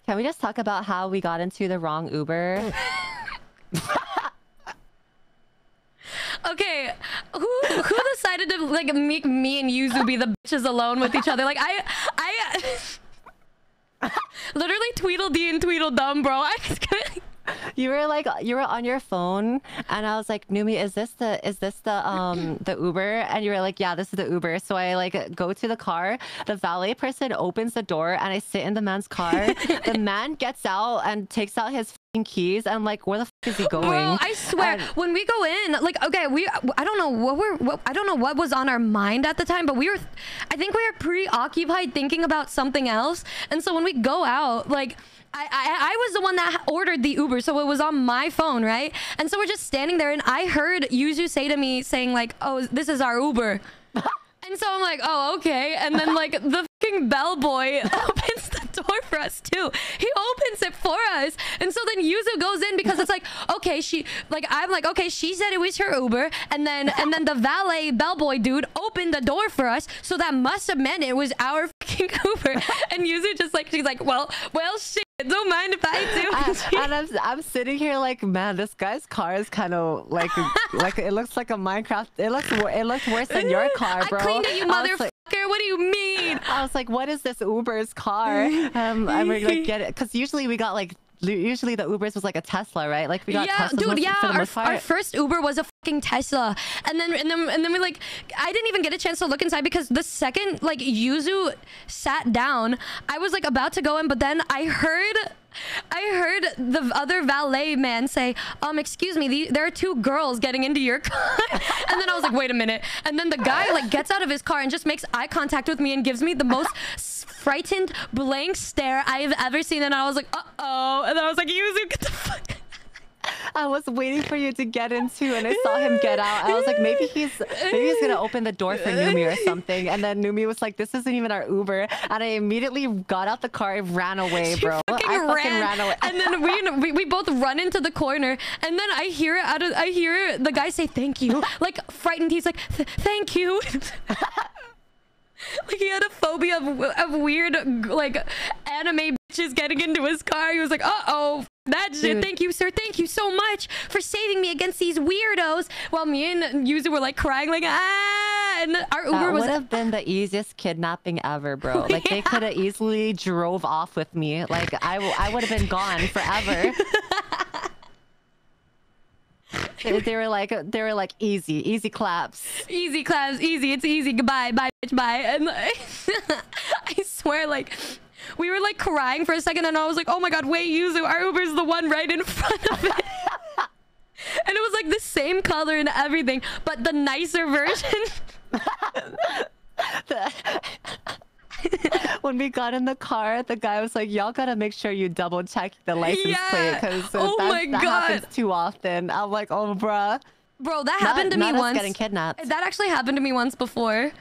Can we just talk about how we got into the wrong Uber? Okay, who decided to like make me and Yuzu be the bitches alone with each other? Like I literally Tweedledee and Tweedledum, bro. You were on your phone, and I was like, Numi, is this the Uber? And you were like, yeah, this is the Uber. So I like go to the car. The valet person opens the door, and I sit in the man's car. The man gets out and takes out his fucking keys. I'm like, where the fuck is he going? Bro, I swear, when we go in, like, okay, I don't know what was on our mind at the time, but I think we were preoccupied thinking about something else. And so when we go out, like, I was the one that ordered the Uber, so it was on my phone, right? And so we're just standing there, and I heard Yuzu say to me, saying like, oh, this is our Uber. And so I'm like, oh, okay. And then like the fucking bellboy opens the door for us too. He opens it for us. And so then Yuzu goes in because it's like, okay, I'm like, okay, she said it was her Uber. And then the valet bellboy dude opened the door for us. So that must have meant it was our fucking Uber. And Yuzu just like, she's like, well, shit. Don't mind if I do. And I'm sitting here like, man, this guy's car is kind of like it looks like a Minecraft. It looks worse than your car, bro. I cleaned it, you motherfucker. What do you mean? I was like, what is this Uber's car? I'm like, get it, because usually we got like. Usually the Ubers was like a Tesla, right? Like we got Teslas dude, yeah. Our first Uber was a fucking Tesla, and then we like, I didn't even get a chance to look inside because the second like Yuzu sat down, I was like about to go in, but then I heard the other valet man say, excuse me, there are two girls getting into your car. And then I was like, wait a minute. And then the guy like gets out of his car and just makes eye contact with me and gives me the most frightened blank stare I've ever seen. And I was like, uh-oh. And then I was like, Yuzu, get the fuck. I was waiting for you to get into, and I saw him get out. I was like, maybe he's gonna open the door for Numi or something. And then Numi was like, this isn't even our Uber. And I immediately got out the car and ran away, bro. I fucking ran away. And then we both run into the corner, and then I hear the guy say thank you, like frightened. He's like, thank you. Like he had a phobia of weird like anime bitches getting into his car. He was like, uh-oh, that shit. Dude. Thank you, sir. Thank you so much for saving me against these weirdos. While me and Yuzu were like crying like, ah. And our Uber would have been the easiest kidnapping ever, bro. Like they could have easily drove off with me. Like I would have been gone forever. They were like easy claps, it's easy, goodbye, bye bitch, bye. And like, I swear, like we were like crying for a second, and I was like, oh my god, wait, Yuzu, our Uber's the one right in front of it. And it was like the same color and everything, but the nicer version. When we got in the car, the guy was like, y'all gotta make sure you double check the license plate, because that happens too often. I'm like, oh bruh. Bro, that happened to me once. Getting kidnapped. That actually happened to me once before.